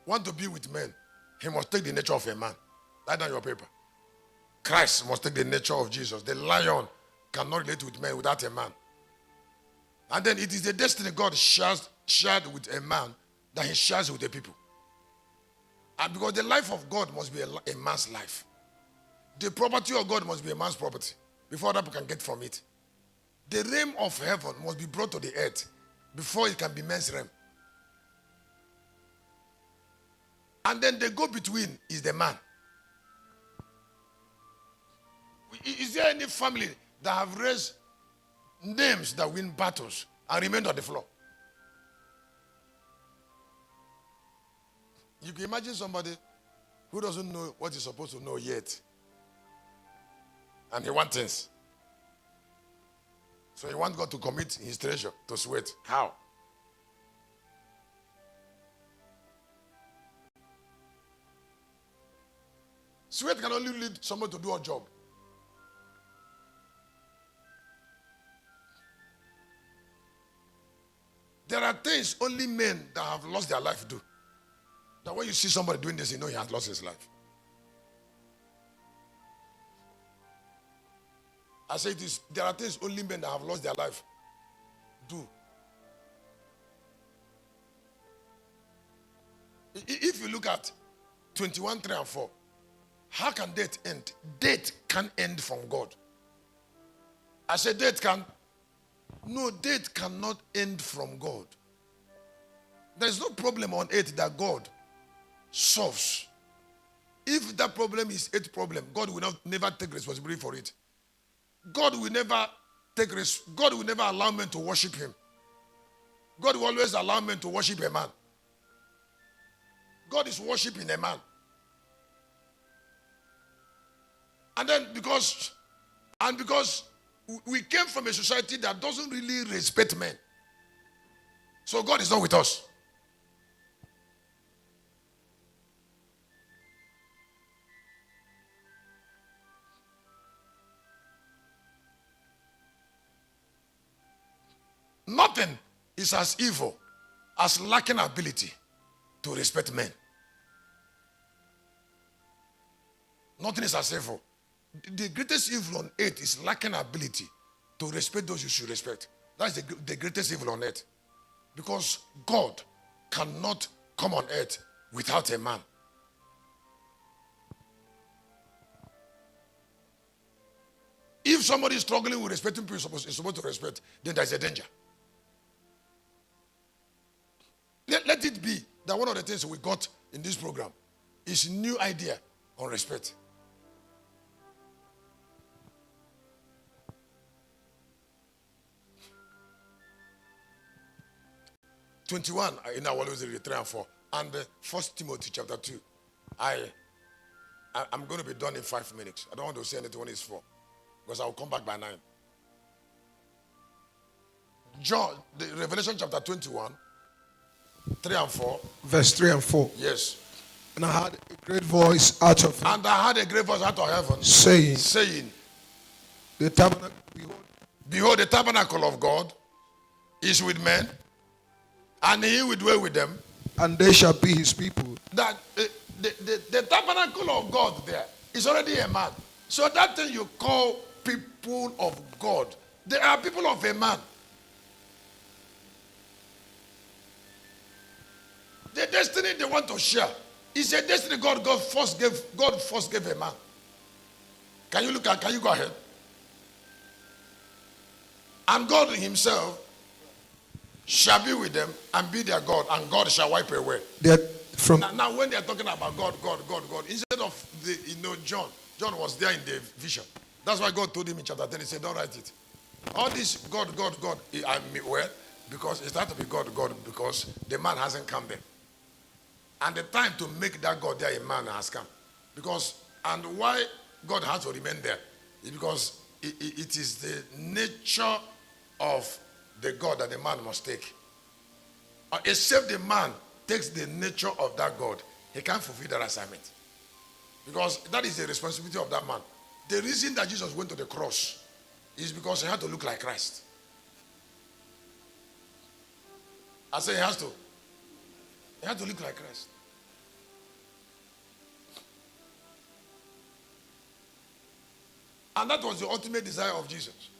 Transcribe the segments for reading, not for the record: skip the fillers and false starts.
want to be with men, he must take the nature of a man. Write down your paper. Christ must take the nature of Jesus. The lion cannot relate with men without a man. And then it is the destiny God shared with a man that he shares with the people. And because the life of God must be a man's life. The property of God must be a man's property before other people can get from it. The realm of heaven must be brought to the earth before it can be man's realm. And then the go-between is the man. Is there any family that have raised names that win battles and remained on the floor? You can imagine somebody who doesn't know what he's supposed to know yet. And he wants things. So he wants God to commit his treasure to sweat. How? Sweat can only lead someone to do a job. There are things only men that have lost their life do. That when you see somebody doing this, you know he has lost his life. I say this, there are things only men that have lost their life do. If you look at 21, 3 and 4, how can death end? Death can end from God. I said death can. No, death cannot end from God. There is no problem on earth that God solves. If that problem is earth problem, God will never take responsibility for it. God will never allow men to worship him. God will always allow men to worship a man. God is worshiping a man. And then because we came from a society that doesn't really respect men. So God is not with us. Nothing is as evil as lacking ability to respect men. Nothing is as evil. The greatest evil on earth is lacking ability to respect those you should respect. That's the greatest evil on earth. Because God cannot come on earth without a man. If somebody is struggling with respecting people is supposed to respect, then there's a danger. Let it be that one of the things we got in this program is new idea on respect. (21) in our always 3 and 4, and 1 Timothy chapter 2. I'm going to be done in 5 minutes. I don't want to say anything when it's 4, because I will come back by 9. John, the Revelation chapter 21, 3 and 4. Verse 3 and 4. Yes. And I heard a great voice out of heaven. And I heard a great voice out of heaven saying, the tabernacle, behold, the tabernacle of God is with men, and he will dwell with them, and they shall be his people. That the tabernacle of God there is already a man. So that thing you call people of God, they are people of a man. The destiny they want to share is a destiny God first gave a man. Can you go ahead? And God himself shall be with them and be their God, and God shall wipe away. Now when they are talking about God, instead of John was there in the vision. That's why God told him in chapter 10, he said, don't write it. All this God, because it has to be God, because the man hasn't come there. And the time to make that God there a man has come. And why God has to remain there is because it is the nature of the God that the man must take. Except the man takes the nature of that God, he can't fulfill that assignment. Because that is the responsibility of that man. The reason that Jesus went to the cross is because he had to look like Christ. I say he had to look like Christ. And that was the ultimate desire of Jesus.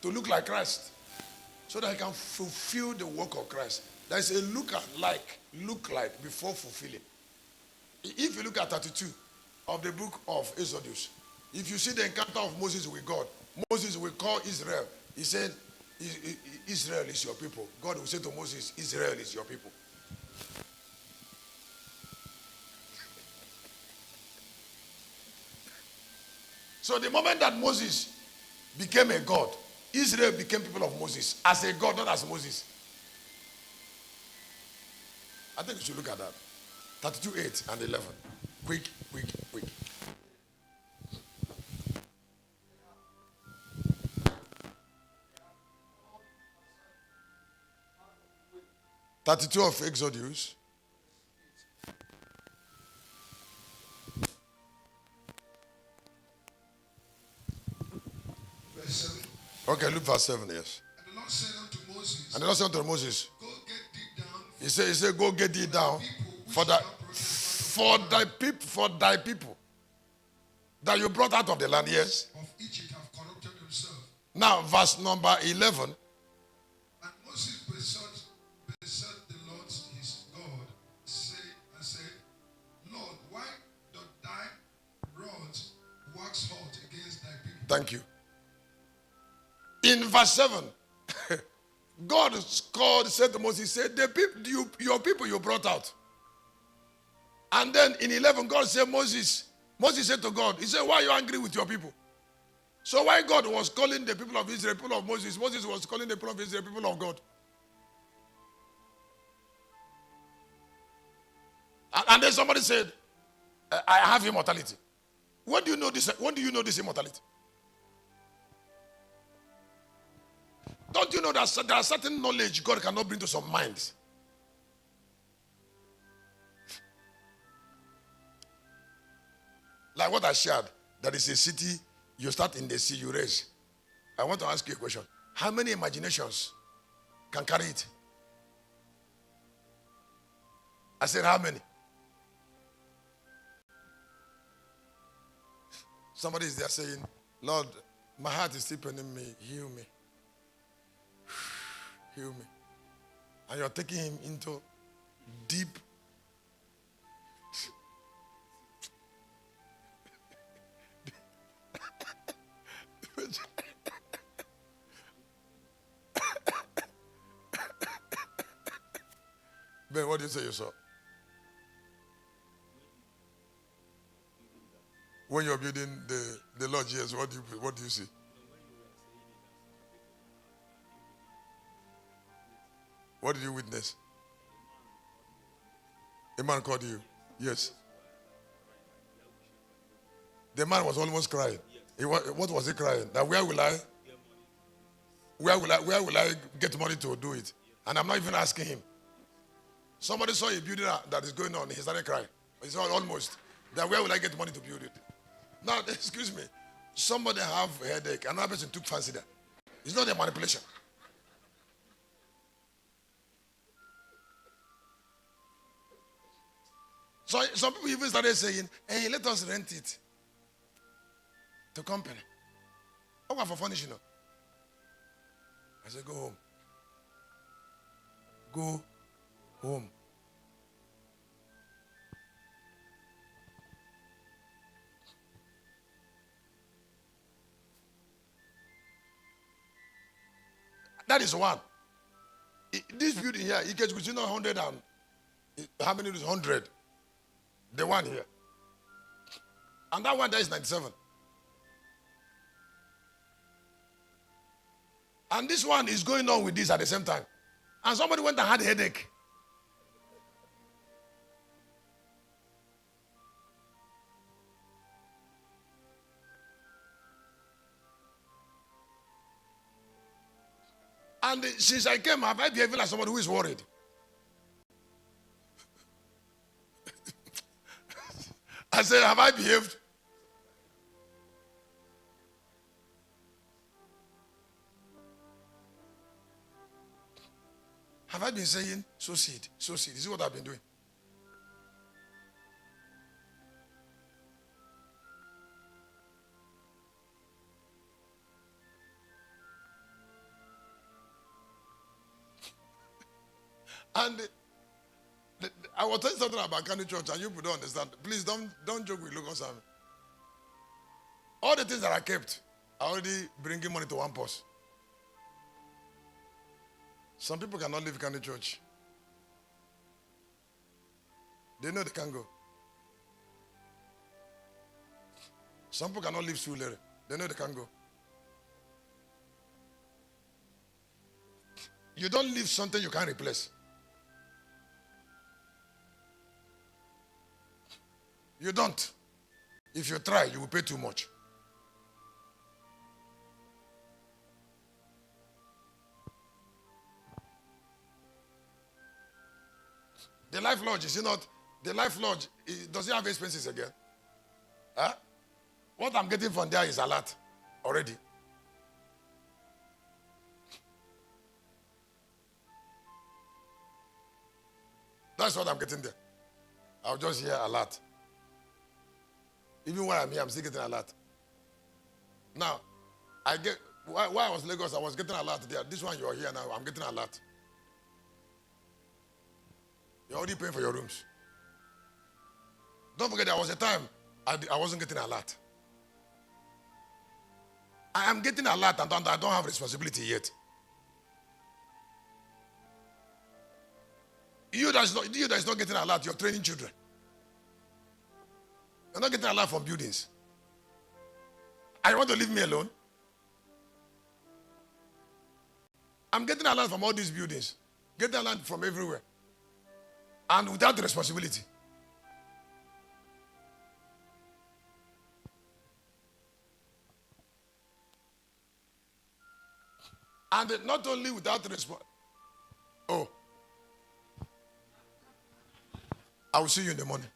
To look like Christ. So that he can fulfill the work of Christ. There is a look like before fulfilling. If you look at 32 of the book of Exodus, if you see the encounter of Moses with God, Moses will call Israel. He said, Israel is your people. God will say to Moses, Israel is your people. So the moment that Moses became a God, Israel became people of Moses. As a God, not as Moses. I think you should look at that. 32, 8 and 11. Quick. 32 of Exodus. Verse 7. Okay, look verse 7, yes. And the Lord said unto Moses, And the Lord said unto Moses, Go get thee down. He said, go get thee down for thy people that you brought out of the land, yes. Of Egypt have corrupted themselves. Now, verse number 11. And Moses besought the Lord his God, said, Lord, why doth thy rod wax hot against thy people? Thank you. In verse 7, God said to Moses, he said, your people you brought out. And then in 11, God said, Moses said to God, he said, why are you angry with your people? So why God was calling the people of Israel people of Moses, Moses was calling the people of Israel people of God. And then somebody said, I have immortality. When do you know this? When do you know this immortality? Don't you know that there are certain knowledge God cannot bring to some minds? Like what I shared, that is a city, you start in the sea, you raise. I want to ask you a question. How many imaginations can carry it? I said, how many? Somebody is there saying, Lord, my heart is still paining me, heal me. Heal me. And you're taking him into deep. Ben, what do you say you saw? When you're building the lodge, yes, what do you see? What did you witness? A man called you. Yes. The man was almost crying. What was he crying? That where will I get money to do it? And I'm not even asking him. Somebody saw a building that is going on. He started crying. He said almost. That where will I get money to build it? Now, excuse me. Somebody have a headache. Another person took fancy that. It's not a manipulation. So some people even started saying, hey, let us rent it to company. I want for furnishing. I said, go home. Go home. That is one. This building here, it gets between 100 and how many is 100? The one here. And that one there is 97. And this one is going on with this at the same time. And somebody went and had a headache. And since I came, have I behaved like somebody who is worried? I said, have I behaved? Have I been saying, sow seed, sow seed? This is what I've been doing. And I was telling something about Kanu Church, and you people don't understand. Please don't joke with Lagos Army. All the things that I kept are already bringing money to one purse. Some people cannot leave Kanu Church. They know they can go. Some people cannot leave Sulere. They know they can go. You don't leave something you can't replace. You don't. If you try, you will pay too much. The Life Lodge, is it not? The Life Lodge, does it have expenses again? Huh? What I'm getting from there is a lot already. That's what I'm getting there. I'll just hear a lot. Even when I'm here, I'm still getting a lot. Now, while I was in Lagos, I was getting a lot there. This one you are here now, I'm getting a lot. You're already paying for your rooms. Don't forget, there was a time I wasn't getting a lot. I am getting a lot and I don't have responsibility yet. You that is not getting a lot, you're training children. You're not getting a lot from buildings. I want to leave me alone. I'm getting a lot from all these buildings. Getting a lot from everywhere. And without the responsibility. And not only without the responsibility. Oh. I will see you in the morning.